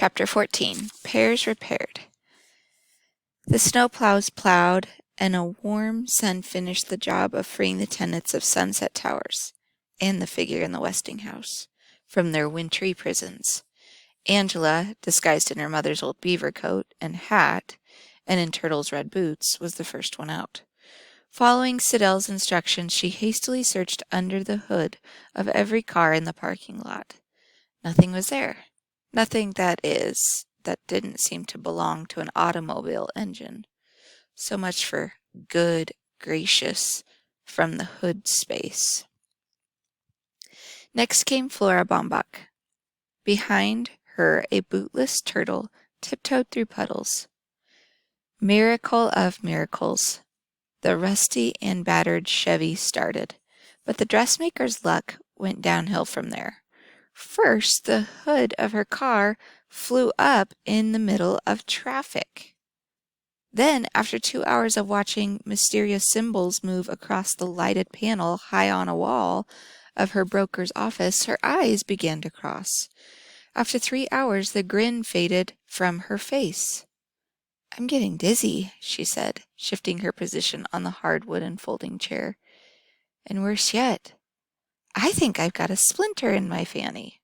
Chapter 14. Pears Repaired. The snowplows plowed, and a warm sun finished the job of freeing the tenants of Sunset Towers, and the figure in the Westinghouse, from their wintry prisons. Angela, disguised in her mother's old beaver coat and hat, and in Turtle's red boots, was the first one out. Following Siddell's instructions, she hastily searched under the hood of every car in the parking lot. Nothing was there. Nothing, that didn't seem to belong to an automobile engine. So much for good gracious from the hood space. Next came Flora Baumbach. Behind her, a bootless turtle tiptoed through puddles. Miracle of miracles. The rusty and battered Chevy started, but the dressmaker's luck went downhill from there. First, the hood of her car flew up in the middle of traffic. Then, after 2 hours of watching mysterious symbols move across the lighted panel high on a wall of her broker's office, her eyes began to cross. After 3 hours, the grin faded from her face. "I'm getting dizzy," she said, shifting her position on the hard wooden folding chair. "And worse yet, I think I've got a splinter in my fanny."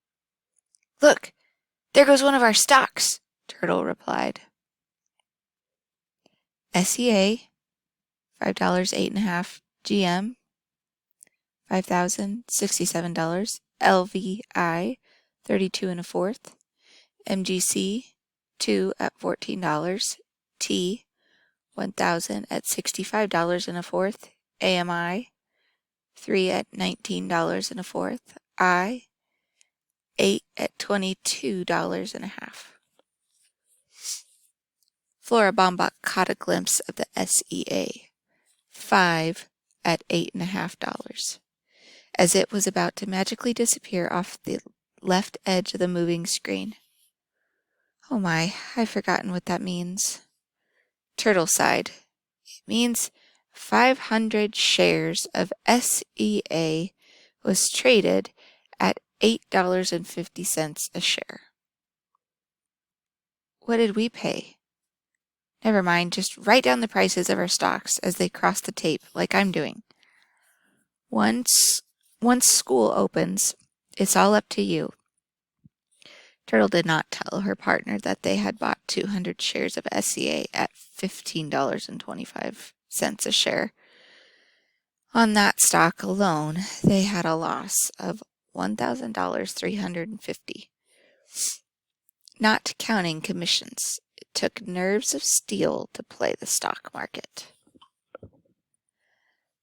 "Look, there goes one of our stocks," Turtle replied. SEA, $5, 8.5. GM, $5,067. LVI, 32 1/4. MGC, 2 at $14. T, 1,000 at $65 1/4. AMI, 3 at $19 1/4. I, 8 at $22 1/2. Flora Baumbach caught a glimpse of the SEA, 5 at $8.5, as it was about to magically disappear off the left edge of the moving screen. "Oh my, I've forgotten what that means." Turtle sighed. "It means 500 shares of SEA was traded at $8.50 a share." "What did we pay?" "Never mind, just write down the prices of our stocks as they cross the tape, like I'm doing. Once school opens, it's all up to you." Turtle did not tell her partner that they had bought 200 shares of SEA at $15.25 a share. On that stock alone, they had a loss of $1,350, not counting commissions. It took nerves of steel to play the stock market.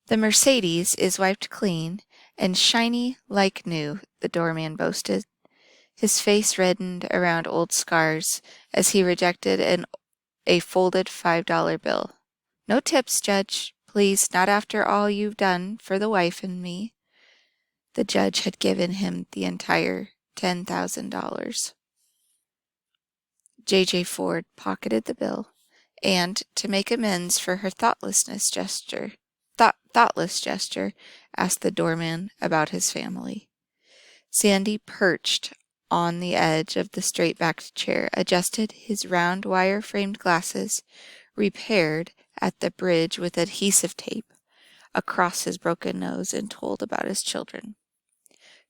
"The Mercedes is wiped clean and shiny like new," the doorman boasted. His face reddened around old scars as he rejected a folded $5 bill. "No tips, Judge. Please, not after all you've done for the wife and me." The judge had given him the entire $10,000. J.J. Ford pocketed the bill, and, to make amends for her thoughtless gesture, asked the doorman about his family. Sandy perched on the edge of the straight-backed chair, adjusted his round wire-framed glasses, repaired at the bridge with adhesive tape across his broken nose, and told about his children.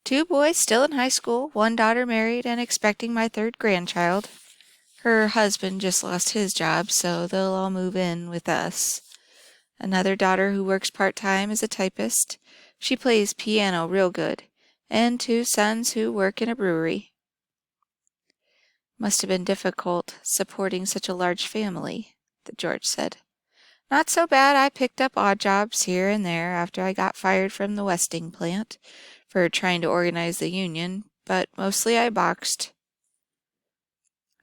"2 boys still in high school, 1 daughter married and expecting my 3rd grandchild. Her husband just lost his job, so they'll all move in with us. Another daughter who works part-time as a typist. She plays piano real good. And 2 sons who work in a brewery." "Must have been difficult supporting such a large family," the George said. "Not so bad. I picked up odd jobs here and there after I got fired from the Westing plant for trying to organize the union, but mostly I boxed.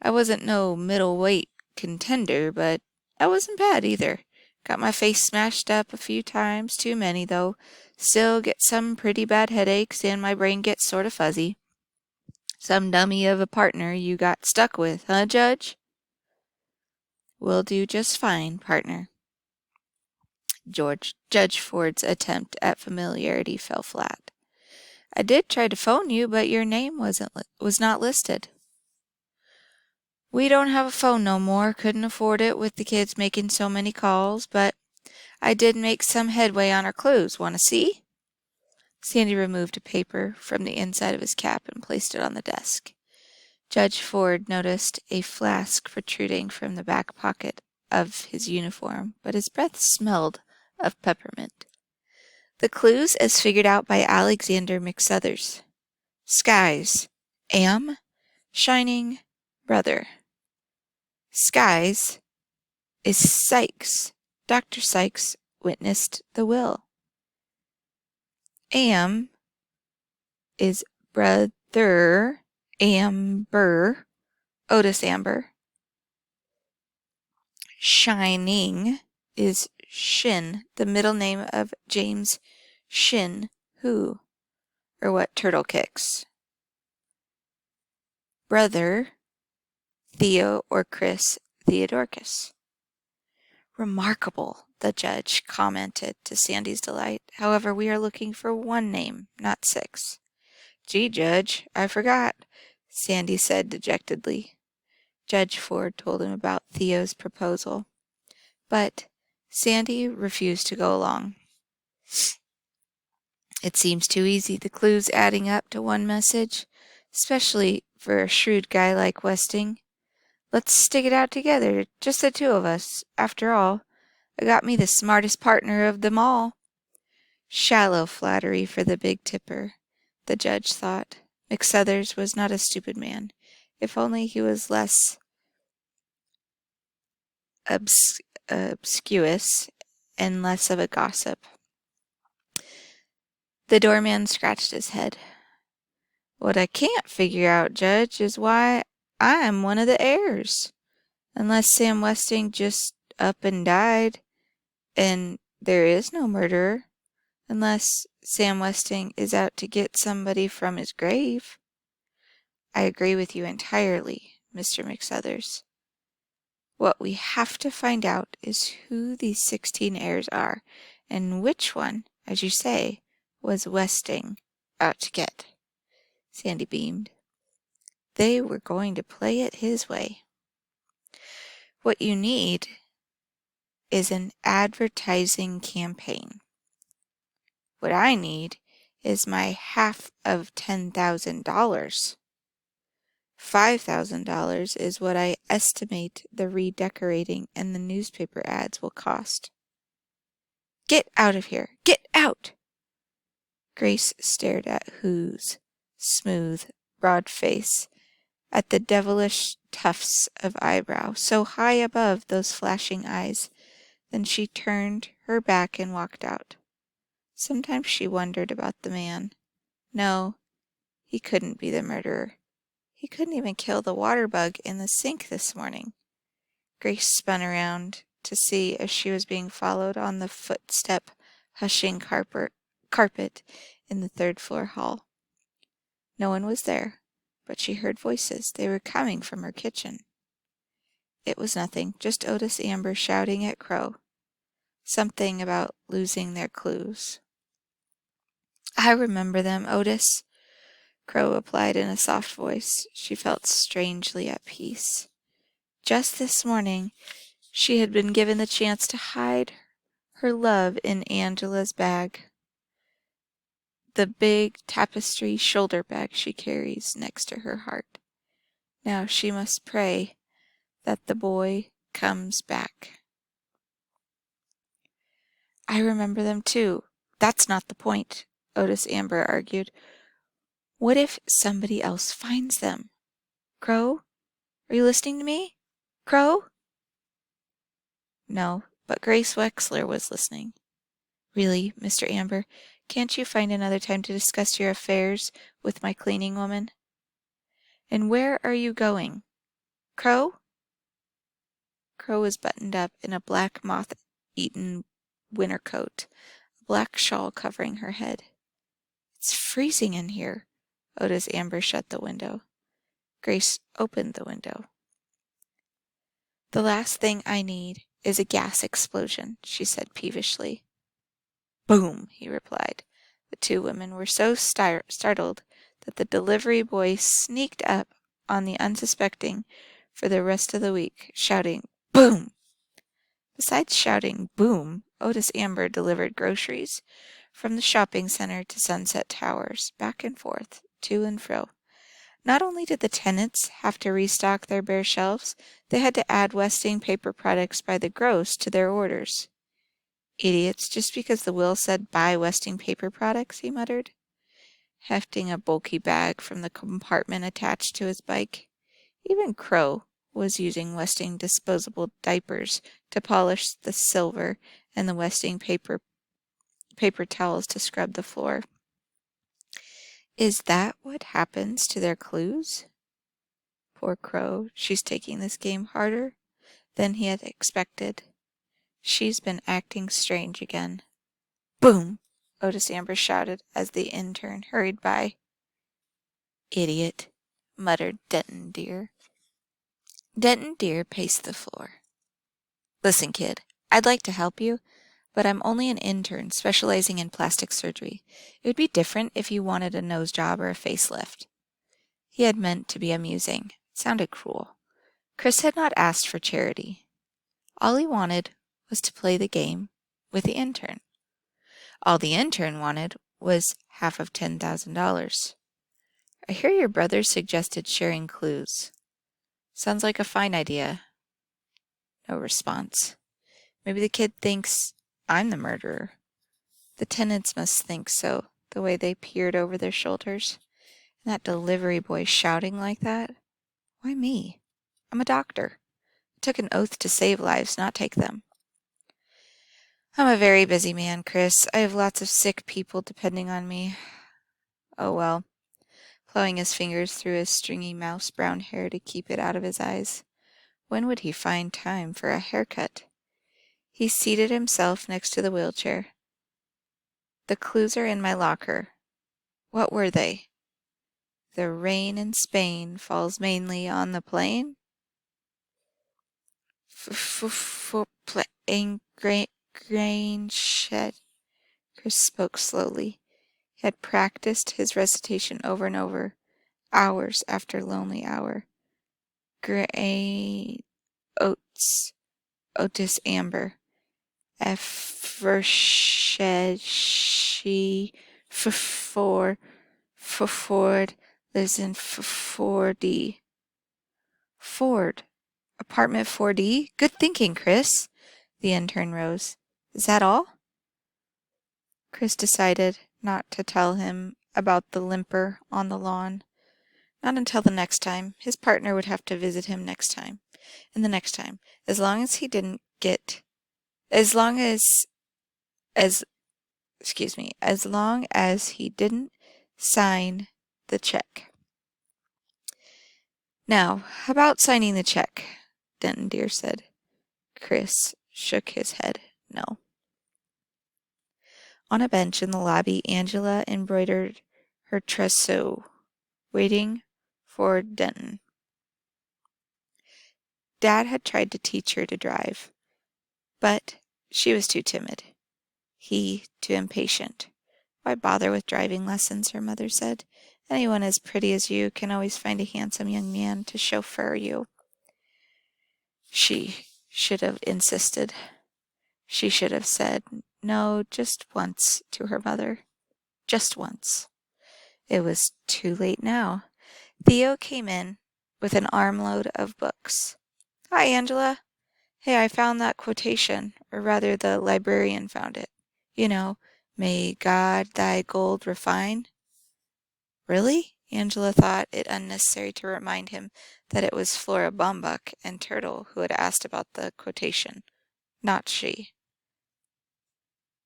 I wasn't no middleweight contender, but I wasn't bad either. Got my face smashed up a few times, too many though. Still get some pretty bad headaches and my brain gets sort of fuzzy. Some dummy of a partner you got stuck with, huh, Judge?" "We'll do just fine, partner." Judge Ford's attempt at familiarity fell flat. "I did try to phone you, but your name was not listed." We don't have a phone no more. Couldn't afford it with the kids making so many calls, but I did make some headway on our clues. Want to see?" Sandy removed a paper from the inside of his cap and placed it on the desk. Judge Ford noticed a flask protruding from the back pocket of his uniform, but his breath smelled of peppermint. The clues as figured out by Alexander McSuthers. Skies. Am. Shining. Brother. Skies is Sykes. Dr. Sykes witnessed the will. Am is brother Amber. Otis Amber. Shining is Shin, the middle name of James Shin, who, or what turtle kicks. Brother, Theo or Chris Theodorcus. Remarkable, the judge commented to Sandy's delight. However, we are looking for one name, not 6. Gee, Judge, I forgot, Sandy said dejectedly. Judge Ford told him about Theo's proposal, but Sandy refused to go along. It seems too easy, the clues adding up to one message, especially for a shrewd guy like Westing. Let's stick it out together, just the 2 of us. After all, I got me the smartest partner of them all. Shallow flattery for the big tipper, the judge thought. McSuthers was not a stupid man, if only he was less obscure and less of a gossip. The doorman scratched his head. What I can't figure out, Judge, is why I'm one of the heirs. Unless Sam Westing just up and died, and there is no murderer. Unless Sam Westing is out to get somebody from his grave. I agree with you entirely, Mr. McSuthers. What we have to find out is who these 16 heirs are, and which one, as you say, was Westing out to get. Sandy beamed. They were going to play it his way. What you need is an advertising campaign. What I need is my half of $10,000. $5,000 is what I estimate the redecorating and the newspaper ads will cost. Get out of here! Get out! Grace stared at Who's smooth, broad face, at the devilish tufts of eyebrow so high above those flashing eyes. Then she turned her back and walked out. Sometimes she wondered about the man. No, he couldn't be the murderer. He couldn't even kill the water bug in the sink this morning. Grace spun around to see if she was being followed on the footstep hushing carpet in the 3rd floor hall. No one was there, but she heard voices. They were coming from her kitchen. It was nothing, just Otis Amber shouting at Crow. Something about losing their clues. I remember them, Otis, Crow replied in a soft voice. She felt strangely at peace. Just this morning, she had been given the chance to hide her love in Angela's bag. The big tapestry shoulder bag she carries next to her heart. Now she must pray that the boy comes back. I remember them too. That's not the point, Otis Amber argued. What if somebody else finds them? Crow? Are you listening to me? Crow? No, but Grace Wexler was listening. Really, Mr. Amber, can't you find another time to discuss your affairs with my cleaning woman? And where are you going? Crow? Crow was buttoned up in a black moth-eaten winter coat, a black shawl covering her head. It's freezing in here. Otis Amber shut the window. Grace opened the window. The last thing I need is a gas explosion, she said peevishly. Boom, he replied. The 2 women were so startled that the delivery boy sneaked up on the unsuspecting for the rest of the week, shouting, "Boom!" Besides shouting "boom," Otis Amber delivered groceries from the shopping center to Sunset Towers, back and forth, to and fro. Not only did the tenants have to restock their bare shelves, they had to add Westing paper products by the gross to their orders. "Idiots, just because the will said buy Westing paper products," he muttered, hefting a bulky bag from the compartment attached to his bike. Even Crow was using Westing disposable diapers to polish the silver and the Westing paper towels to scrub the floor. Is that what happens to their clues? Poor Crow, she's taking this game harder than he had expected. She's been acting strange again. "Boom!" Otis Amber shouted as the intern hurried by. "Idiot," muttered Denton Deer. Denton Deer paced the floor. "Listen, kid, I'd like to help you, but I'm only an intern specializing in plastic surgery. It would be different if you wanted a nose job or a facelift." He had meant to be amusing. It sounded cruel. Chris had not asked for charity. All he wanted was to play the game with the intern. All the intern wanted was half of $10,000. "I hear your brother suggested sharing clues. Sounds like a fine idea." No response. Maybe the kid thinks I'm the murderer. The tenants must think so, the way they peered over their shoulders. And that delivery boy shouting like that. Why me? I'm a doctor. I took an oath to save lives, not take them. "I'm a very busy man, Chris. I have lots of sick people depending on me." "Oh well," plowing his fingers through his stringy mouse brown hair to keep it out of his eyes. When would he find time for a haircut? He seated himself next to the wheelchair. "The clues are in my locker." What were they? "The rain in Spain falls mainly on the plain." Plain grain shed. Chris spoke slowly. He had practiced his recitation over and over, hours after lonely hour. Grain oats, Otis Amber. Evershed she Ford lives in 4D. Ford. Apartment 4D? Good thinking, Chris. The intern rose. Is that all? Chris decided not to tell him about the limper on the lawn. Not until the next time. His partner would have to visit him next time. And the next time. As long as he didn't get... As long as he didn't sign the check. "Now, about signing the check," Denton Deer said. Chris shook his head no. On a bench in the lobby, Angela embroidered her trousseau, waiting for Denton. Dad had tried to teach her to drive, but she was too timid. He too impatient. "Why bother with driving lessons?" her mother said. "Anyone as pretty as you can always find a handsome young man to chauffeur you." She should have insisted. She should have said no just once to her mother. Just once. It was too late now. Theo came in with an armload of books. "Hi, Angela. Hey, I found that quotation, or rather the librarian found it. You know, 'May God thy gold refine.'" Really? Angela thought it unnecessary to remind him that it was Flora Baumbach and Turtle who had asked about the quotation, not she.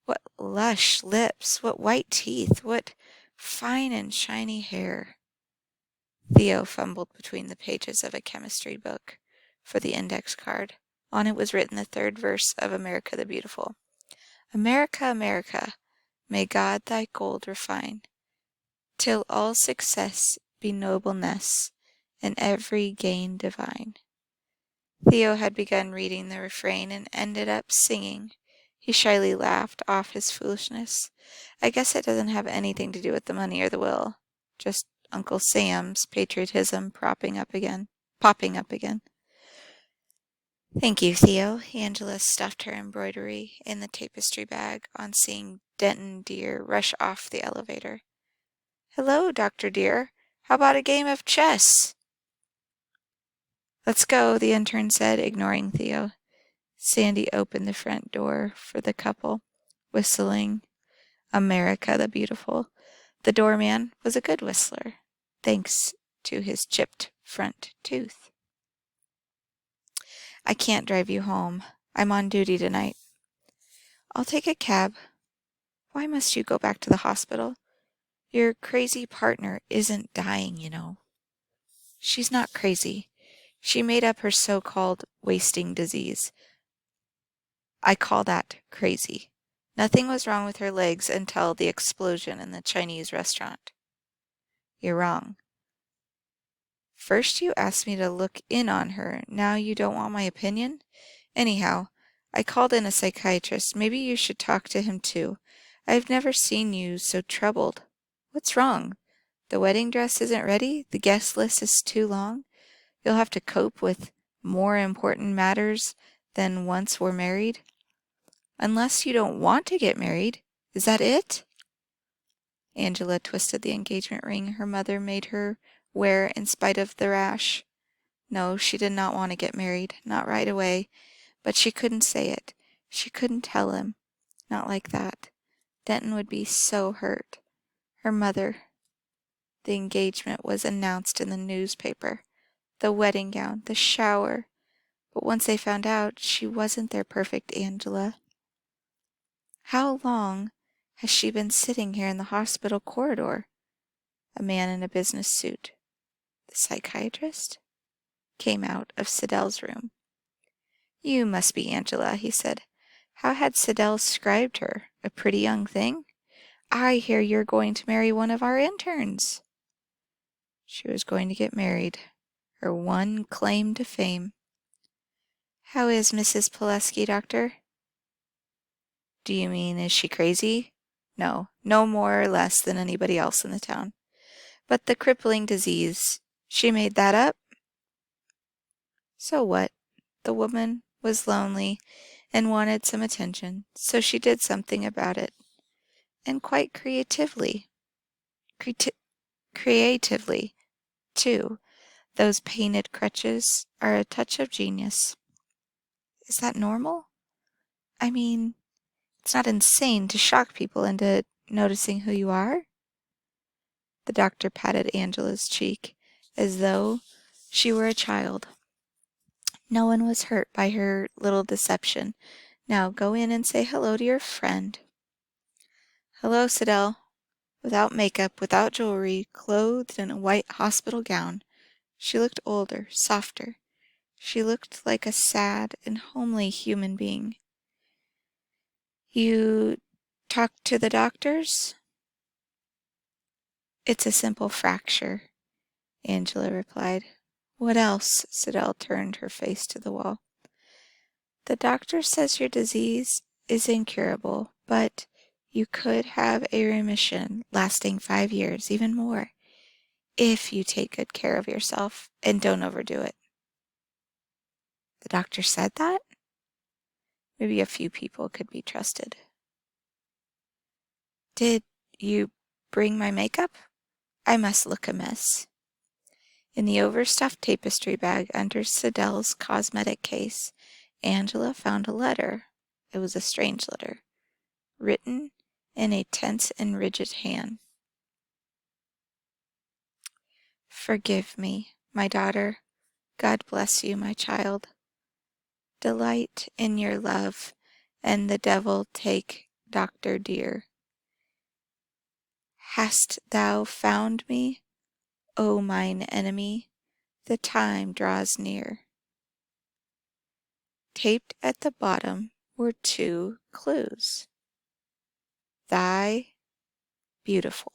What lush lips, what white teeth, what fine and shiny hair. Theo fumbled between the pages of a chemistry book for the index card. On it was written the third verse of America the Beautiful. "America, America, may God thy gold refine, till all success be nobleness, and every gain divine." Theo had begun reading the refrain and ended up singing. He shyly laughed off his foolishness. "I guess it doesn't have anything to do with the money or the will. Just Uncle Sam's patriotism popping up again. Thank you, Theo. Angela stuffed her embroidery in the tapestry bag on seeing Denton Deer rush off the elevator. Hello, Dr. Deer. How about a game of chess? Let's go, the intern said, ignoring Theo. Sandy opened the front door for the couple, whistling America the Beautiful. The doorman was a good whistler, thanks to his chipped front tooth. I can't drive you home. I'm on duty tonight. I'll take a cab. Why must you go back to the hospital? Your crazy partner isn't dying, you know. She's not crazy. She made up her so-called wasting disease. I call that crazy. Nothing was wrong with her legs until the explosion in the Chinese restaurant. You're wrong. First you asked me to look in on her, now you don't want my opinion? Anyhow, I called in a psychiatrist. Maybe you should talk to him too. I've never seen you so troubled. What's wrong? The wedding dress isn't ready? The guest list is too long? You'll have to cope with more important matters than once we're married? Unless you don't want to get married. Is that it? Angela twisted the engagement ring her mother made her wear in spite of the rash. No, she did not want to get married, not right away, but she couldn't say it. She couldn't tell him. Not like that. Denton would be so hurt. Her mother. The engagement was announced in the newspaper. The wedding gown, the shower. But once they found out, she wasn't their perfect Angela. How long has she been sitting here in the hospital corridor? A man in a business suit, the psychiatrist, came out of Siddell's room. You must be Angela, he said. How had Siddell described her? A pretty young thing? I hear you're going to marry one of our interns. She was going to get married, her one claim to fame. How is Mrs. Pileski, doctor? Do you mean, is she crazy? No, no more or less than anybody else in the town. But the crippling disease, she made that up? So what? The woman was lonely and wanted some attention, so she did something about it. And quite creatively. Creatively, too. Those painted crutches are a touch of genius. Is that normal? I mean, it's not insane to shock people into noticing who you are? The doctor patted Angela's cheek as though she were a child. No one was hurt by her little deception. Now go in and say hello to your friend. Hello, Siddell. Without makeup, without jewelry, clothed in a white hospital gown, she looked older, softer. She looked like a sad and homely human being. You talked to the doctors? It's a simple fracture, Angela replied. What else? Siddell turned her face to the wall. The doctor says your disease is incurable, but you could have a remission lasting 5 years, even more, if you take good care of yourself and don't overdo it. The doctor said that? Maybe a few people could be trusted. Did you bring my makeup? I must look a mess. In the overstuffed tapestry bag under Siddell's cosmetic case, Angela found a letter. It was a strange letter, written in a tense and rigid hand. Forgive me, my daughter. God bless you, my child. Delight in your love, and the devil take Dr. Dear. Hast thou found me, O mine enemy? The time draws near. Taped at the bottom were 2 clues. Thy beautiful.